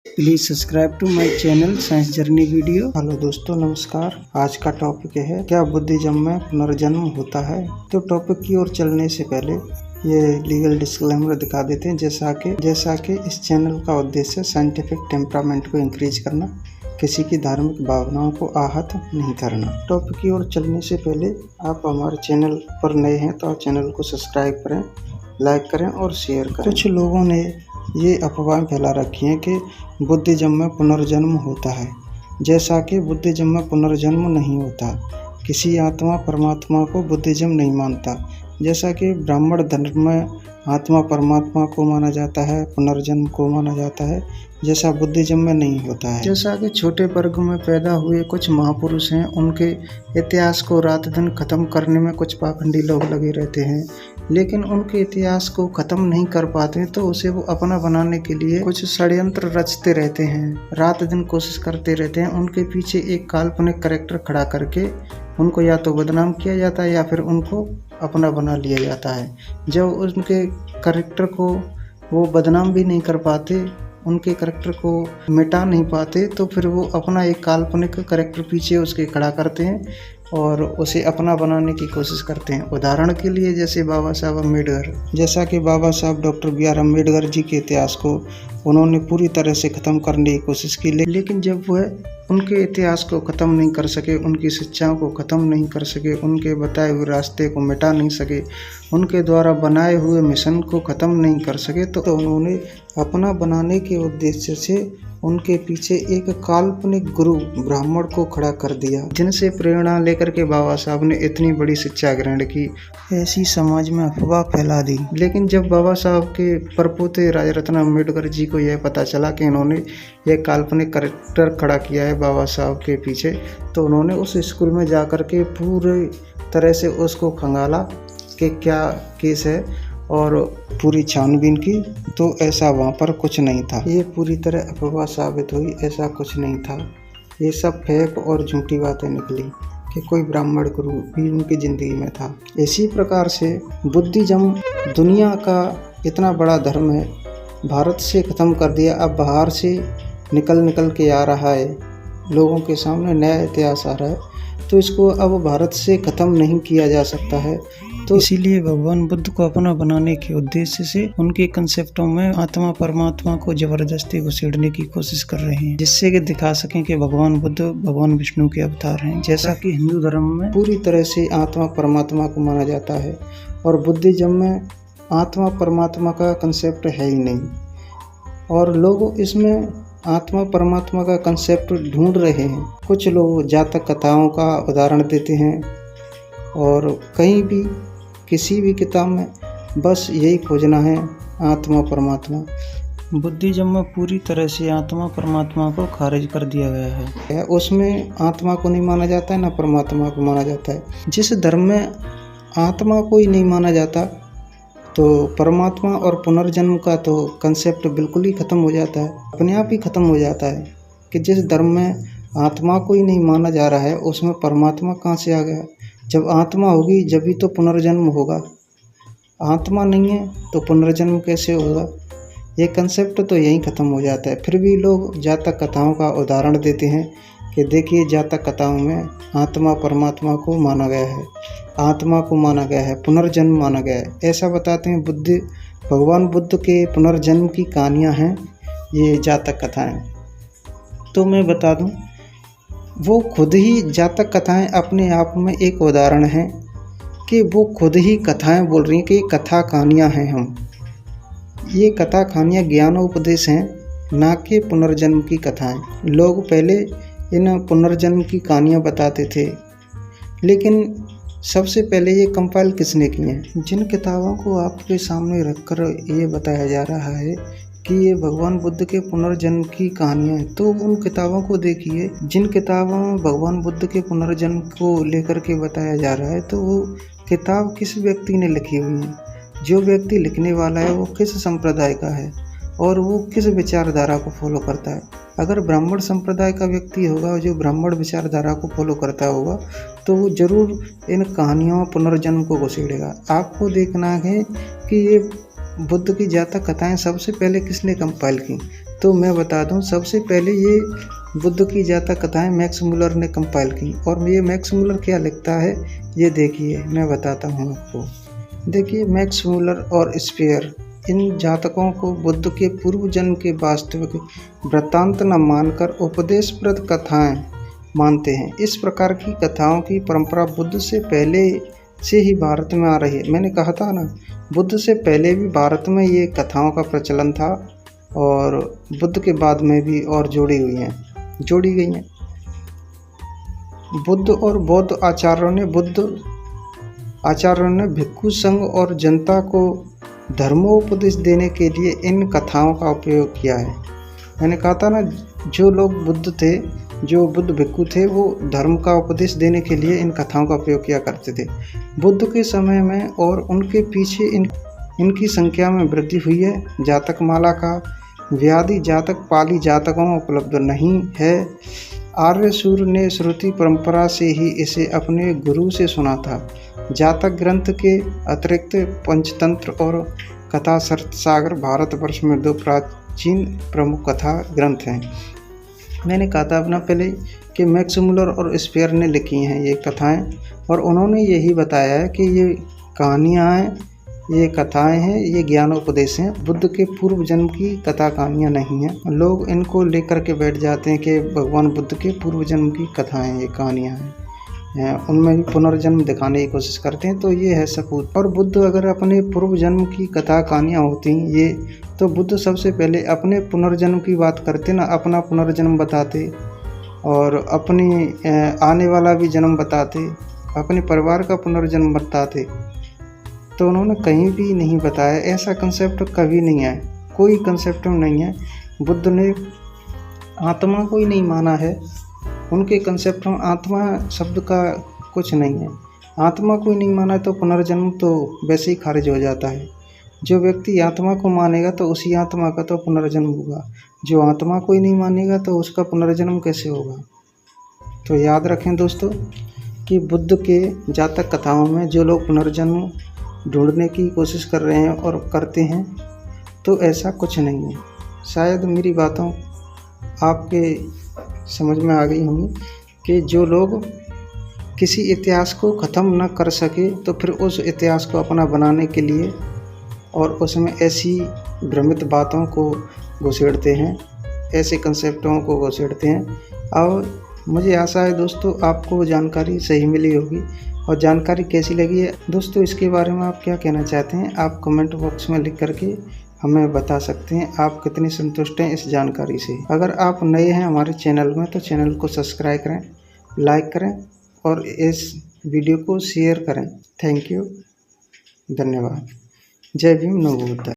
Please subscribe to my channel science journey video. Hello दोस्तों, नमस्कार। आज का टॉपिक है क्या बुद्धिज्म में पुनर्जन्म होता है। तो टॉपिक की ओर चलने से पहले ये लीगल डिस्क्लेमर दिखा देते हैं। जैसा कि इस चैनल का उद्देश्य साइंटिफिक टेम्परामेंट को इंक्रीज करना, किसी की धार्मिक भावनाओं को आहत नहीं करना। टॉपिक की ओर चलने से पहले आप हमारे चैनल पर नए हैं तो आप चैनल को सब्सक्राइब करें, लाइक करें और शेयर करें। कुछ लोगों ने ये अफवाहें फैला रखी हैं कि बुद्धिज्म में पुनर्जन्म होता है, जैसा कि बुद्धिज्म में पुनर्जन्म नहीं होता। किसी आत्मा परमात्मा को बुद्धिज्म नहीं मानता। जैसा कि ब्राह्मण धर्म में आत्मा परमात्मा को माना जाता है, पुनर्जन्म को माना जाता है, जैसा बुद्धिज्म में नहीं होता है। जैसा कि छोटे वर्ग में पैदा हुए कुछ महापुरुष हैं, उनके इतिहास को रात दिन खत्म करने में कुछ पाखंडी लोग लगे रहते हैं, लेकिन उनके इतिहास को खत्म नहीं कर पाते तो उसे वो अपना बनाने के लिए कुछ षड्यंत्र रचते रहते हैं, रात दिन कोशिश करते रहते हैं। उनके पीछे एक काल्पनिक कैरेक्टर खड़ा करके उनको या तो बदनाम किया जाता है या फिर उनको अपना बना लिया जाता है। जब उनके कैरेक्टर को वो बदनाम भी नहीं कर पाते, उनके कैरेक्टर को मिटा नहीं पाते, तो फिर वो अपना एक काल्पनिक कैरेक्टर पीछे उसके खड़ा करते हैं और उसे अपना बनाने की कोशिश करते हैं। उदाहरण के लिए जैसे बाबा साहब अम्बेडकर, जैसा कि बाबा साहब doctor B are Ambedkar ji के इतिहास को उन्होंने पूरी तरह से ख़त्म करने की कोशिश की, लेकिन जब वह उनके इतिहास को ख़त्म नहीं कर सके, उनकी शिक्षाओं को ख़त्म नहीं कर सके, उनके बताए हुए रास्ते को मिटा नहीं सके, उनके द्वारा बनाए हुए मिशन को ख़त्म नहीं कर सके, तो उन्होंने अपना बनाने के उद्देश्य से उनके पीछे एक काल्पनिक गुरु ब्राह्मण को खड़ा कर दिया, जिनसे प्रेरणा लेकर के बाबा साहब ने इतनी बड़ी शिक्षा ग्रहण की, ऐसी समाज में अफवाह फैला दी। लेकिन जब बाबा साहब के परपोते राजा रत्न अम्बेडकर जी को यह पता चला कि इन्होंने यह काल्पनिक कैरेक्टर खड़ा किया है बाबा साहब के पीछे, तो उन्होंने उस स्कूल में जा कर के पूरी तरह से उसको खंगाला कि क्या केस है और पूरी छानबीन की, तो ऐसा वहाँ पर कुछ नहीं था। ये पूरी तरह अफवाह साबित हुई, ऐसा कुछ नहीं था। ये सब फेक और झूठी बातें निकली कि कोई ब्राह्मण गुरु भी उनकी ज़िंदगी में था। इसी प्रकार से बुद्धिज्म दुनिया का इतना बड़ा धर्म है, भारत से ख़त्म कर दिया, अब बाहर से निकल के आ रहा है, लोगों के सामने नया इतिहास आ रहा है, तो इसको अब भारत से ख़त्म नहीं किया जा सकता है। तो इसीलिए भगवान बुद्ध को अपना बनाने के उद्देश्य से उनके कंसेप्टों में आत्मा परमात्मा को जबरदस्ती घुसेड़ने की कोशिश कर रहे हैं, जिससे कि दिखा सकें कि भगवान बुद्ध भगवान विष्णु के अवतार हैं। जैसा कि हिंदू धर्म में पूरी तरह से आत्मा परमात्मा को माना जाता है और बुद्धिज्म में आत्मा परमात्मा का कंसेप्ट है ही नहीं, और लोग इसमें आत्मा परमात्मा का कंसेप्ट ढूंढ रहे हैं। कुछ लोग जातक कथाओं का उदाहरण देते हैं और कहीं भी किसी भी किताब में बस यही खोजना है आत्मा परमात्मा। बुद्धिज्म में पूरी तरह से आत्मा परमात्मा को खारिज कर दिया गया है। उसमें आत्मा को नहीं माना जाता है, ना परमात्मा को माना जाता है। जिस धर्म में आत्मा को ही नहीं माना जाता, तो परमात्मा और पुनर्जन्म का तो कंसेप्ट बिल्कुल ही ख़त्म हो जाता है, अपने आप ही ख़त्म हो जाता है। कि जिस धर्म में आत्मा को ही नहीं माना जा रहा है, उसमें परमात्मा कहाँ से आ गया। जब आत्मा होगी जब भी तो पुनर्जन्म होगा, आत्मा नहीं है तो पुनर्जन्म कैसे होगा। ये कंसेप्ट तो यहीं ख़त्म हो जाता है। फिर भी लोग जातक कथाओं का उदाहरण देते हैं कि देखिए जातक कथाओं में आत्मा परमात्मा को माना गया है, आत्मा को माना गया है, पुनर्जन्म माना गया है, ऐसा बताते हैं। भगवान बुद्ध के पुनर्जन्म की कहानियाँ हैं ये जातक कथाएँ। तो मैं बता दूं, वो खुद ही जातक कथाएं अपने आप में एक उदाहरण है कि वो खुद ही कथाएं बोल रही हैं कि कथा कहानियाँ हैं। हम ये कथा कहानियाँ ज्ञानोपदेश हैं, ना कि पुनर्जन्म की कथाएं। लोग पहले इन पुनर्जन्म की कहानियाँ बताते थे, लेकिन सबसे पहले ये कंपाइल किसने की हैं। जिन किताबों को आपके सामने रखकर ये बताया जा रहा है कि ये भगवान बुद्ध के पुनर्जन्म की कहानियाँ हैं, तो उन किताबों को देखिए। जिन किताबों में भगवान बुद्ध के पुनर्जन्म को लेकर के बताया जा रहा है, तो वो किताब किस व्यक्ति ने लिखी हुई है, जो व्यक्ति लिखने वाला है वो किस संप्रदाय का है और वो किस विचारधारा को फॉलो करता है। अगर ब्राह्मण संप्रदाय का व्यक्ति होगा जो ब्राह्मण विचारधारा को फॉलो करता होगा, तो वो जरूर इन कहानियों पुनर्जन्म को घुसेड़ेगा। आपको देखना है कि ये बुद्ध की जातक कथाएं सबसे पहले किसने कंपाइल की। तो मैं बता दूं, सबसे पहले ये बुद्ध की जातक कथाएं मैक्स मुलर ने कंपाइल की। और ये मैक्स मुलर क्या लिखता है ये देखिए, मैं बताता हूँ आपको। देखिए, मैक्स मुलर और स्पेयर इन जातकों को बुद्ध के पूर्व जन्म के वास्तविक वृत्तांत न मानकर उपदेशप्रद कथाएं मानते हैं। इस प्रकार की कथाओं की परंपरा बुद्ध से पहले से ही भारत में आ रही है। मैंने कहा था ना, बुद्ध से पहले भी भारत में ये कथाओं का प्रचलन था और बुद्ध के बाद में भी और जोड़ी गई हैं। बुद्ध और बौद्ध आचार्यों ने भिक्षु संघ और जनता को धर्मोपदेश देने के लिए इन कथाओं का उपयोग किया है। मैंने कहा था ना, जो लोग बुद्ध थे, जो बुद्ध भिक्षु थे, वो धर्म का उपदेश देने के लिए इन कथाओं का उपयोग किया करते थे। बुद्ध के समय में और उनके पीछे इनकी संख्या में वृद्धि हुई है। जातक माला का व्याधि जातक पाली जातकों में उपलब्ध नहीं है। आर्य सूर्य ने श्रुति परंपरा से ही इसे अपने गुरु से सुना था। जातक ग्रंथ के अतिरिक्त पंचतंत्र और कथा सागर भारतवर्ष में 2 प्राचीन प्रमुख कथा ग्रंथ हैं। मैंने कहा था अपना पहले कि मैक्स मुलर और स्पेयर ने लिखी हैं ये कथाएं, और उन्होंने यही बताया है कि ये कहानियाँ हैं, ये कथाएं हैं, ये ज्ञानोपदेश हैं। बुद्ध के पूर्व जन्म की कथा कहानियाँ नहीं हैं। लोग इनको लेकर के बैठ जाते हैं कि भगवान बुद्ध के पूर्व जन्म की कथाएं, ये कहानियाँ हैं, उनमें भी पुनर्जन्म दिखाने की कोशिश करते हैं। तो ये है सबूत। और बुद्ध अगर अपने पूर्व जन्म की कथा कहानियाँ होती ये, तो बुद्ध सबसे पहले अपने पुनर्जन्म की बात करते ना, अपना पुनर्जन्म बताते और अपनी आने वाला भी जन्म बताते, अपने परिवार का पुनर्जन्म बताते। तो उन्होंने कहीं भी नहीं बताया, ऐसा कंसेप्ट कभी नहीं है, कोई कंसेप्ट नहीं है। बुद्ध ने आत्मा को ही नहीं माना है। उनके कंसेप्ट में आत्मा शब्द का कुछ नहीं है। आत्मा को ही नहीं माना तो पुनर्जन्म तो वैसे ही खारिज हो जाता है। जो व्यक्ति आत्मा को मानेगा तो उसी आत्मा का तो पुनर्जन्म होगा। जो आत्मा को ही नहीं मानेगा तो उसका पुनर्जन्म कैसे होगा। तो याद रखें दोस्तों कि बुद्ध के जातक कथाओं में जो लोग पुनर्जन्म ढूंढने की कोशिश कर रहे हैं और करते हैं, तो ऐसा कुछ नहीं है। शायद मेरी बातों आपके समझ में आ गई होंगी कि जो लोग किसी इतिहास को ख़त्म न कर सके तो फिर उस इतिहास को अपना बनाने के लिए और उसमें ऐसी भ्रमित बातों को घुसेड़ते हैं, ऐसे कंसेप्टों को घुसेड़ते हैं। और मुझे आशा है दोस्तों आपको जानकारी सही मिली होगी। और जानकारी कैसी लगी है दोस्तों, इसके बारे में आप क्या कहना चाहते हैं, आप कमेंट बॉक्स में लिख करके हमें बता सकते हैं। आप कितने संतुष्ट हैं इस जानकारी से। अगर आप नए हैं हमारे चैनल में तो चैनल को सब्सक्राइब करें, लाइक करें और इस वीडियो को शेयर करें। थैंक यू, धन्यवाद। जय भीम, नमो बुद्धाय।